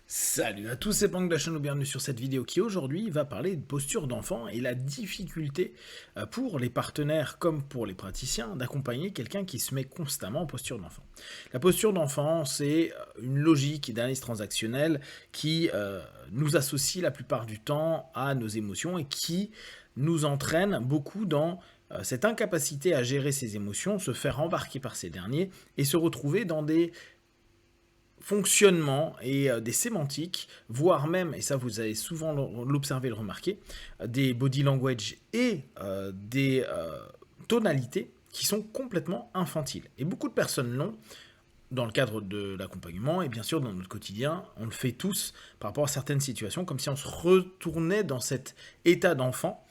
Salut à tous, c'est Pang de la chaîne, bienvenue sur cette vidéo qui aujourd'hui va parler de posture d'enfant et la difficulté pour les partenaires comme pour les praticiens d'accompagner quelqu'un qui se met constamment en posture d'enfant. La posture d'enfant, c'est une logique d'analyse transactionnelle qui nous associe la plupart du temps à nos émotions et qui nous entraîne beaucoup dans cette incapacité à gérer ses émotions, se faire embarquer par ces derniers et se retrouver dans des fonctionnement et des sémantiques, voire même, et ça vous allez souvent l'observer, le remarquer, des body language et des tonalités qui sont complètement infantiles. Et beaucoup de personnes l'ont dans le cadre de l'accompagnement et bien sûr dans notre quotidien, on le fait tous par rapport à certaines situations, comme si on se retournait dans cet état d'enfant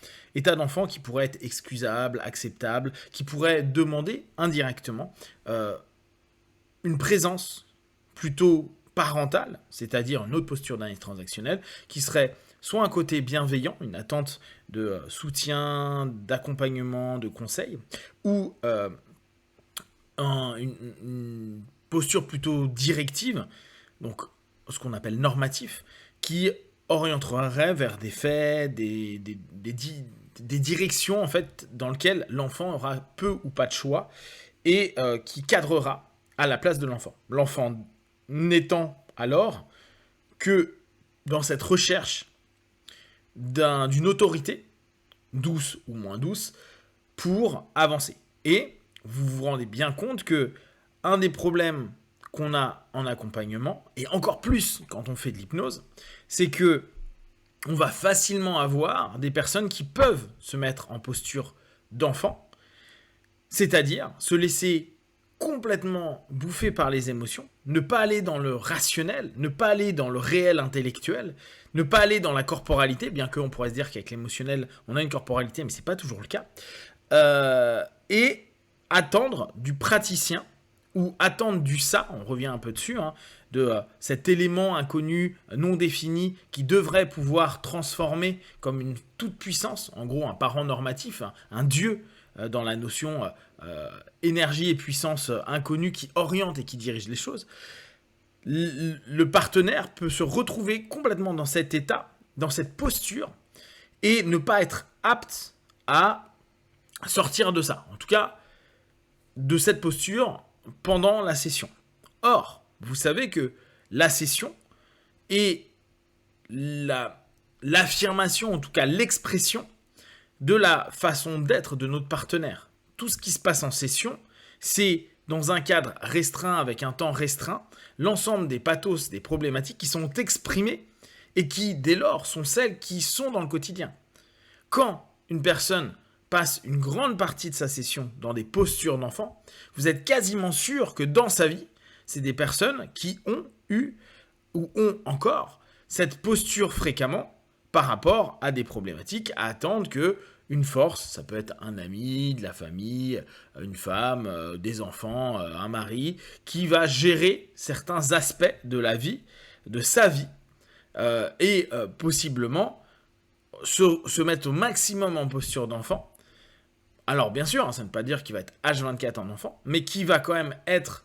qui pourrait être excusable, acceptable, qui pourrait demander indirectement une présence plutôt parentale, c'est-à-dire une autre posture d'analyse transactionnelle, qui serait soit un côté bienveillant, une attente de soutien, d'accompagnement, de conseil, ou une posture plutôt directive, donc ce qu'on appelle normatif, qui orienterait vers des faits, des directions en fait dans lesquelles l'enfant aura peu ou pas de choix et qui cadrera à la place de l'enfant. L'enfant n'étant alors que dans cette recherche d'une autorité, douce ou moins douce, pour avancer. Et vous vous rendez bien compte que un des problèmes qu'on a en accompagnement, et encore plus quand on fait de l'hypnose, c'est que on va facilement avoir des personnes qui peuvent se mettre en posture d'enfant, c'est-à-dire se laisser complètement bouffé par les émotions, ne pas aller dans le rationnel, ne pas aller dans le réel intellectuel, ne pas aller dans la corporalité, bien qu'on pourrait se dire qu'avec l'émotionnel, on a une corporalité, mais ce n'est pas toujours le cas, et attendre du praticien, ou attendre du ça, on revient un peu dessus, de cet élément inconnu, non défini, qui devrait pouvoir transformer comme une toute-puissance, en gros un parent normatif, un dieu, dans la notion énergie et puissance inconnue qui oriente et qui dirige les choses, le partenaire peut se retrouver complètement dans cet état, dans cette posture, et ne pas être apte à sortir de ça. En tout cas, de cette posture pendant la session. Or, vous savez que la session est l'affirmation, en tout cas l'expression, de la façon d'être de notre partenaire. Tout ce qui se passe en session, c'est dans un cadre restreint, avec un temps restreint, l'ensemble des pathos, des problématiques qui sont exprimées et qui, dès lors, sont celles qui sont dans le quotidien. Quand une personne passe une grande partie de sa session dans des postures d'enfant, vous êtes quasiment sûr que dans sa vie, c'est des personnes qui ont eu ou ont encore cette posture fréquemment par rapport à des problématiques, à attendre que une force, ça peut être un ami, de la famille, une femme, des enfants, un mari, qui va gérer certains aspects de la vie, de sa vie, et possiblement se mettre au maximum en posture d'enfant. Alors bien sûr, ça ne veut pas dire qu'il va être H24 en enfant, mais qui va quand même être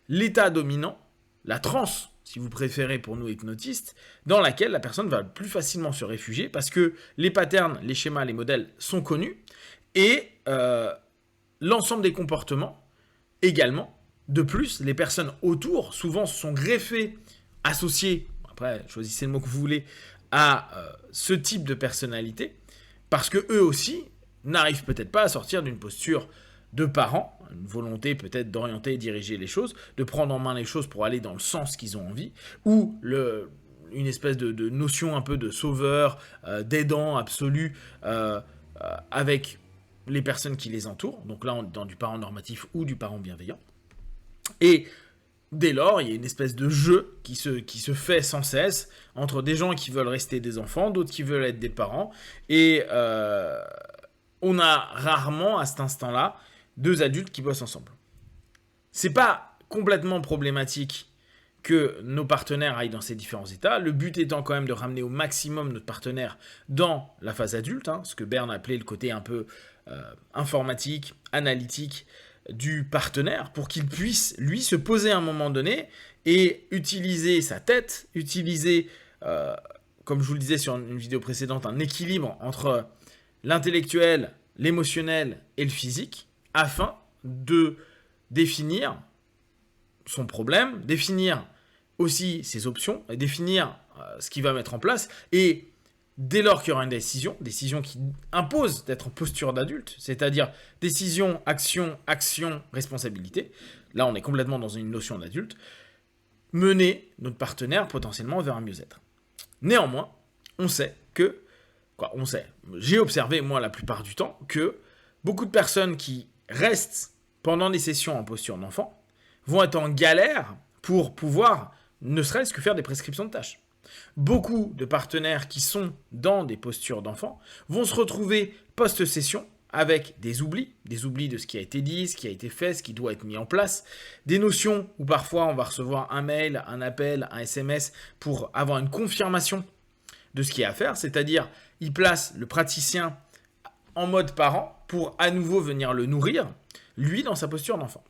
l'état dominant, la transe, si vous préférez pour nous hypnotistes, dans laquelle la personne va plus facilement se réfugier parce que les patterns, les schémas, les modèles sont connus et l'ensemble des comportements également. De plus, les personnes autour souvent se sont greffées, associées, après choisissez le mot que vous voulez, à ce type de personnalité parce que eux aussi n'arrivent peut-être pas à sortir d'une posture de parents, une volonté peut-être d'orienter et diriger les choses, de prendre en main les choses pour aller dans le sens qu'ils ont envie, ou une espèce de notion un peu de sauveur, d'aidant absolu avec les personnes qui les entourent, donc là on est dans du parent normatif ou du parent bienveillant, et dès lors, il y a une espèce de jeu qui se fait sans cesse entre des gens qui veulent rester des enfants, d'autres qui veulent être des parents, et on a rarement à cet instant-là deux adultes qui bossent ensemble. C'est pas complètement problématique que nos partenaires aillent dans ces différents états, le but étant quand même de ramener au maximum notre partenaire dans la phase adulte, ce que Berne appelait le côté un peu informatique, analytique, du partenaire pour qu'il puisse, lui, se poser à un moment donné et utiliser sa tête, utiliser, comme je vous le disais sur une vidéo précédente, un équilibre entre l'intellectuel, l'émotionnel et le physique, afin de définir son problème, définir aussi ses options, et définir ce qu'il va mettre en place, et dès lors qu'il y aura une décision qui impose d'être en posture d'adulte, c'est-à-dire décision, action, action, responsabilité, là on est complètement dans une notion d'adulte, mener notre partenaire potentiellement vers un mieux-être. Néanmoins, j'ai observé moi la plupart du temps que beaucoup de personnes qui restent pendant des sessions en posture d'enfant vont être en galère pour pouvoir ne serait-ce que faire des prescriptions de tâches. Beaucoup de partenaires qui sont dans des postures d'enfants vont se retrouver post-session avec des oublis de ce qui a été dit, ce qui a été fait, ce qui doit être mis en place, des notions où parfois on va recevoir un mail, un appel, un SMS pour avoir une confirmation de ce qu'il y a à faire, c'est-à-dire il place le praticien en mode parent pour à nouveau venir le nourrir, lui dans sa posture d'enfant.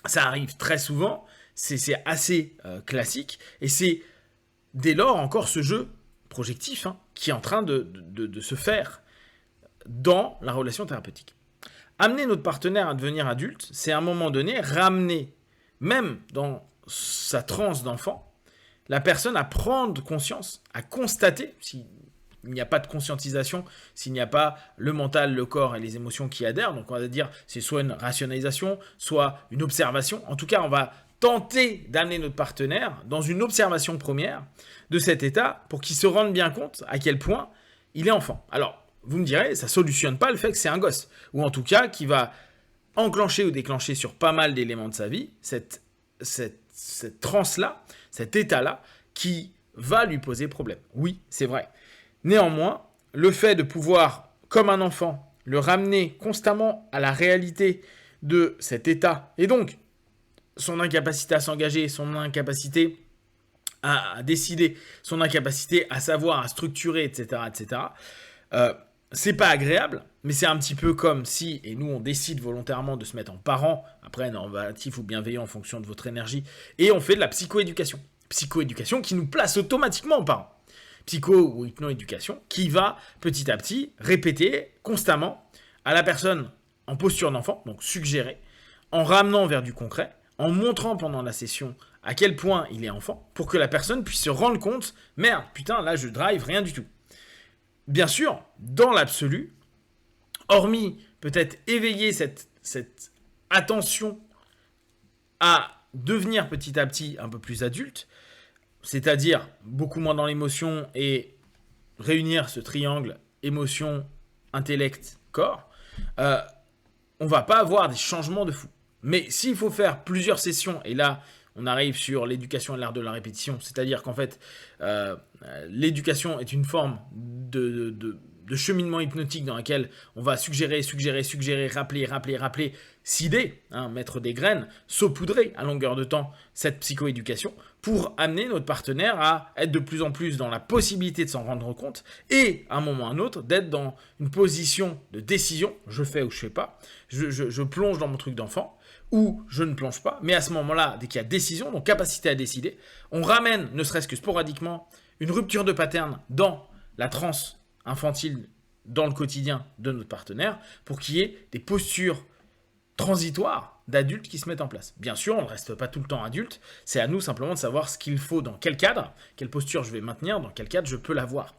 Ça arrive très souvent, c'est assez classique, et c'est dès lors encore ce jeu projectif qui est en train de se faire dans la relation thérapeutique. Amener notre partenaire à devenir adulte, c'est à un moment donné ramener, même dans sa transe d'enfant, la personne à prendre conscience, à constater, s'il n'y a pas de conscientisation, s'il n'y a pas le mental, le corps et les émotions qui adhèrent, donc on va dire c'est soit une rationalisation, soit une observation, en tout cas on va tenter d'amener notre partenaire dans une observation première de cet état pour qu'il se rende bien compte à quel point il est enfant. Alors, vous me direz, ça ne solutionne pas le fait que c'est un gosse, ou en tout cas qui va enclencher ou déclencher sur pas mal d'éléments de sa vie cette transe-là, cet état-là, qui va lui poser problème. Oui, c'est vrai. Néanmoins, le fait de pouvoir, comme un enfant, le ramener constamment à la réalité de cet état, et donc son incapacité à s'engager, son incapacité à décider, son incapacité à savoir, à structurer, etc., c'est pas agréable, mais c'est un petit peu comme si, et nous on décide volontairement de se mettre en parent, après normatif ou bienveillant en fonction de votre énergie, et on fait de la psychoéducation. Psychoéducation qui nous place automatiquement en parent. Psycho ou hypnoéducation qui va petit à petit répéter constamment à la personne en posture d'enfant, donc suggérer, en ramenant vers du concret, en montrant pendant la session à quel point il est enfant, pour que la personne puisse se rendre compte, merde, putain, là je drive rien du tout. Bien sûr, dans l'absolu, hormis peut-être éveiller cette attention à devenir petit à petit un peu plus adulte, c'est-à-dire beaucoup moins dans l'émotion et réunir ce triangle émotion, intellect, corps, on va pas avoir des changements de fou. Mais s'il faut faire plusieurs sessions, et là on arrive sur l'éducation et l'art de la répétition, c'est-à-dire qu'en fait l'éducation est une forme de cheminement hypnotique dans laquelle on va suggérer, rappeler, cider, mettre des graines, saupoudrer à longueur de temps cette psychoéducation pour amener notre partenaire à être de plus en plus dans la possibilité de s'en rendre compte et à un moment ou à un autre d'être dans une position de décision, je fais ou je fais pas, je plonge dans mon truc d'enfant ou je ne plonge pas, mais à ce moment-là, dès qu'il y a décision, donc capacité à décider, on ramène, ne serait-ce que sporadiquement, une rupture de pattern dans la transe infantile dans le quotidien de notre partenaire pour qu'il y ait des postures transitoires d'adultes qui se mettent en place. Bien sûr, on ne reste pas tout le temps adulte, c'est à nous simplement de savoir ce qu'il faut, dans quel cadre, quelle posture je vais maintenir, dans quel cadre je peux l'avoir.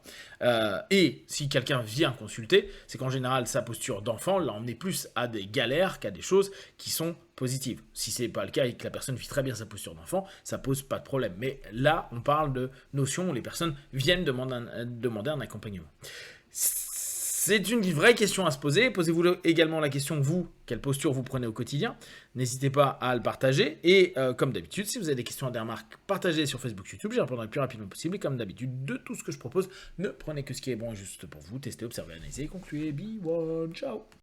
Et si quelqu'un vient consulter, c'est qu'en général, sa posture d'enfant l'a emmené plus à des galères qu'à des choses qui sont positives. Si ce n'est pas le cas et que la personne vit très bien sa posture d'enfant, ça pose pas de problème. Mais là, on parle de notions où les personnes viennent demander un accompagnement. C'est une vraie question à se poser. Posez-vous également la question, vous, quelle posture vous prenez au quotidien. N'hésitez pas à le partager. Et comme d'habitude, si vous avez des questions et des remarques, partagez sur Facebook, YouTube. J'y répondrai le plus rapidement possible. Et comme d'habitude, de tout ce que je propose, ne prenez que ce qui est bon et juste pour vous. Testez, observez, analysez, concluez. Be one. Ciao.